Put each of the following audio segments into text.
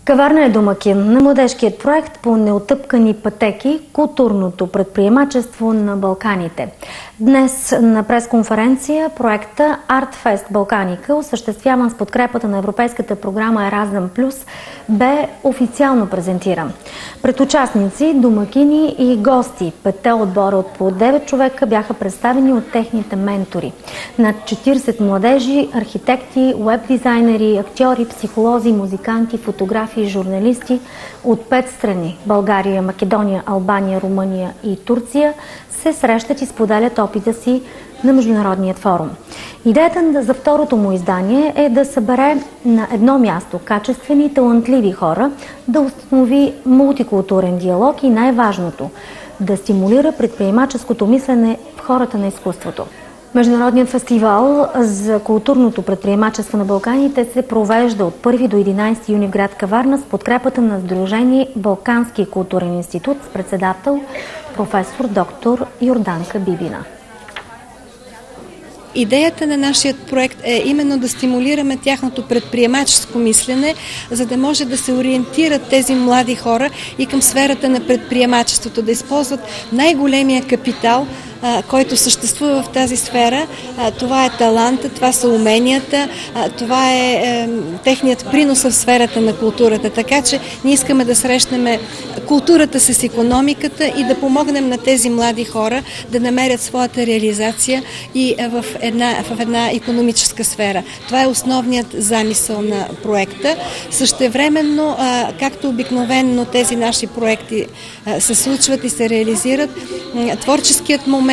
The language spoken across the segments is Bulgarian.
Каварна е домакин на младежкият проект по неотъпкани пътеки културното предприемачество на Балканите. Днес на пресконференция проекта Артфест Балканика, осъществяван с подкрепата на Европейската програма Еразъм Плюс, бе официално презентиран. Пред участници, домакини и гости, 5 отбора от по 9 човека бяха представени от техните ментори. Над 40 младежи, архитекти, уеб-дизайнери, актьори, психолози, музиканти, фотографи, журналисти от 5 страни – България, Македония, Албания, Румъния и Турция – се срещат и споделят опита си на Международният форум. Идеята за второто му издание е да събере на едно място качествени и талантливи хора, да установи мултикултурен диалог и най-важното – да стимулира предприемаческото мислене в хората на изкуството. Международният фестивал за културното предприемачество на Балканите се провежда от 1 до 11 юни в град Каварна с подкрепата на Сдружение Балкански културен институт с председател професор доктор Йорданка Бибина. Идеята на нашия проект е именно да стимулираме тяхното предприемаческо мислене, за да може да се ориентират тези млади хора и към сферата на предприемачеството, да използват най-големия капитал, който съществува в тази сфера. Това е таланта, това са уменията, това е техният принос в сферата на културата. Така че ние искаме да срещнем културата с икономиката и да помогнем на тези млади хора да намерят своята реализация и в една икономическа сфера. Това е основният замисъл на проекта. Същевременно, както обикновено тези наши проекти се случват и се реализират, творческият момент,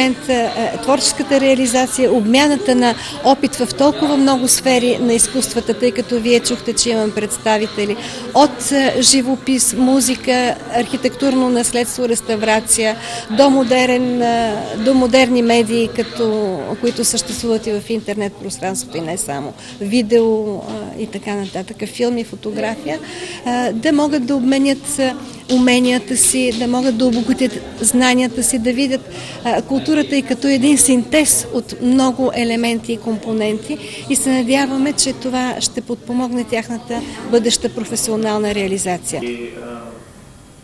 творческата реализация, обмяната на опит в толкова много сфери на изкуствата, тъй като вие чухте, че имам представители от живопис, музика, архитектурно наследство, реставрация, до модерни медии, които съществуват и в интернет пространството и не само, видео и така нататък, филми, фотография, да могат да обменят уменията си, да могат да обогатят знанията си, да видят културата и като един синтез от много елементи и компоненти и се надяваме, че това ще подпомогне тяхната бъдеща професионална реализация.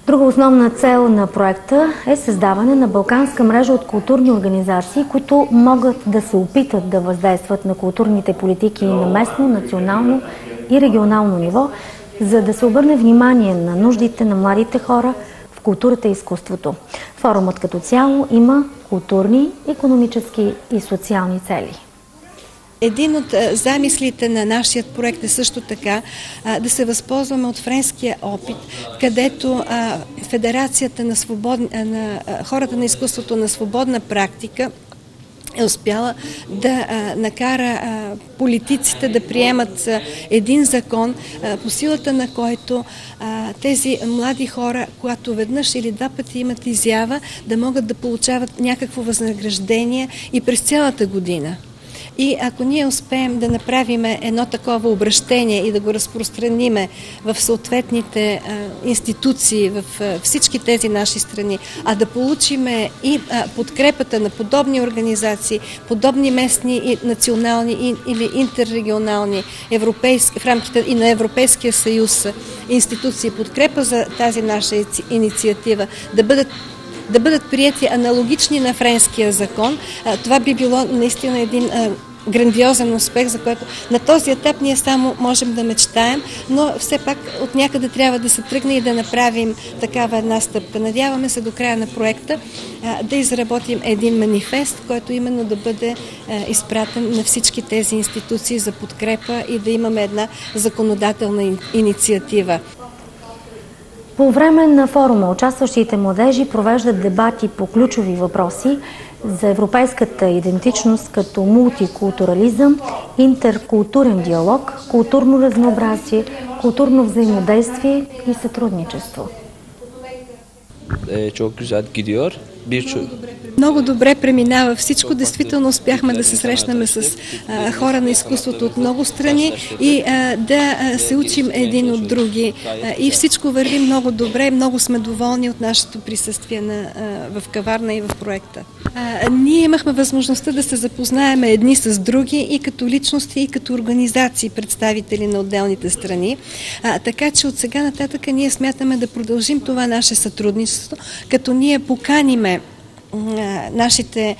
Друга основна цел на проекта е създаване на балканска мрежа от културни организации, които могат да се опитат да въздействат на културните политики на местно, национално и регионално ниво, за да се обърне внимание на нуждите на младите хора в културата и изкуството. Форумът като цяло има културни, икономически и социални цели. Един от замислите на нашия проект е също така да се възползваме от френския опит, където Федерацията на хората на изкуството на свободна практика е успяла да накара политиците да приемат един закон, по силата на който тези млади хора, когато веднъж или два пъти имат изява, да могат да получават някакво възнаграждение и през цялата година. И ако ние успеем да направим едно такова обращение и да го разпространиме в съответните институции, в всички тези наши страни, а да получиме и подкрепата на подобни организации, подобни местни и национални или интеррегионални, в рамките и на Европейския съюз институции, подкрепа за тази наша инициатива, да бъдат приети аналогични на френския закон, това би било наистина един грандиозен успех, за който на този етап ние само можем да мечтаем, но все пак от някъде трябва да се тръгне и да направим такава една стъпка. Надяваме се до края на проекта да изработим един манифест, който именно да бъде изпратен на всички тези институции за подкрепа и да имаме една законодателна инициатива. По време на форума участващите младежи провеждат дебати по ключови въпроси за европейската идентичност като мултикултурализъм, интеркултурен диалог, културно разнообразие, културно взаимодействие и сътрудничество. Çok güzel gidiyor. Много добре преминава всичко. Действително успяхме да се срещнем с хора на изкуството от много страни и да се учим един от други. И всичко върви много добре. Много сме доволни от нашето присъствие в Каварна и в проекта. Ние имахме възможността да се запознаем едни с други и като личности, и като организации, представители на отделните страни. Така че от сега нататък ние смятаме да продължим това наше сътрудничество, като ние поканиме нашите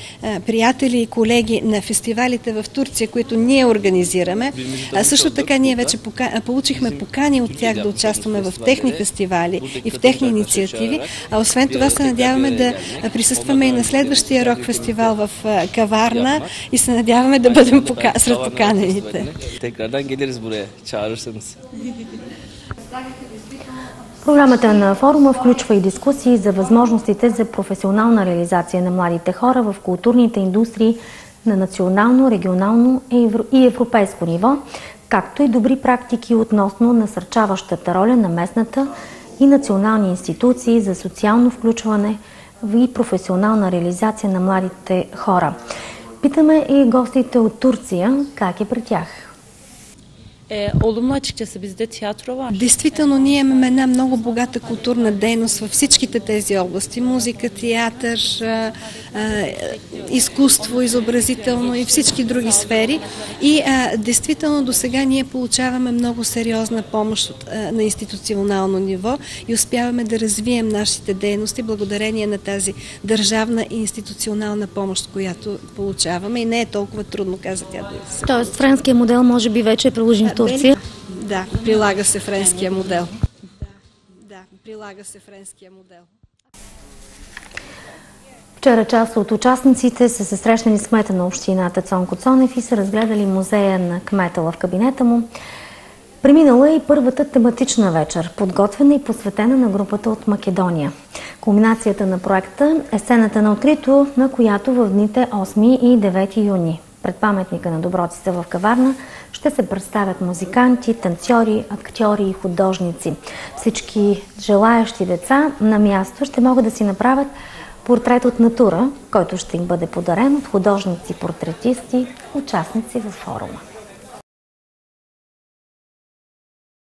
приятели и колеги на фестивалите в Турция, които ние организираме. Също така ние вече получихме покани от тях да участваме в техни фестивали и в техни инициативи. А освен това се надяваме да присъстваме и на следващия рок фестивал в Каварна и се надяваме да бъдем сред поканените. Програмата на форума включва и дискусии за възможностите за професионална реализация на младите хора в културните индустрии на национално, регионално и европейско ниво, както и добри практики относно насърчаващата роля на местната и национални институции за социално включване и професионална реализация на младите хора. Питаме и гостите от Турция как е при тях. Olumlu açıkçası bizde tiyatro var. Действително ние имаме една много богата културна дейност във всичките тези области. Музика, театър, изкуство, изобразително и всички други сфери. И действително до сега ние получаваме много сериозна помощ на институционално ниво и успяваме да развием нашите дейности благодарение на тази държавна и институционална помощ, която получаваме. И не е толкова трудно, каза тя. Тоест френския модел може би вече е приложим в Турция? Да, прилага се френския модел. Вчера част от участниците са се срещнали с кмета на общината Цонко Цонев и са разгледали музея на кмета в кабинета му. Преминала е и първата тематична вечер, подготвена и посветена на групата от Македония. Кулминацията на проекта е сцената на открито, на която в дните 8 и 9 юни пред паметника на доброците в Каварна ще се представят музиканти, танцори, актьори и художници. Всички желаещи деца на място ще могат да си направят портрет от натура, който ще им бъде подарен от художници-портретисти, участници във форума.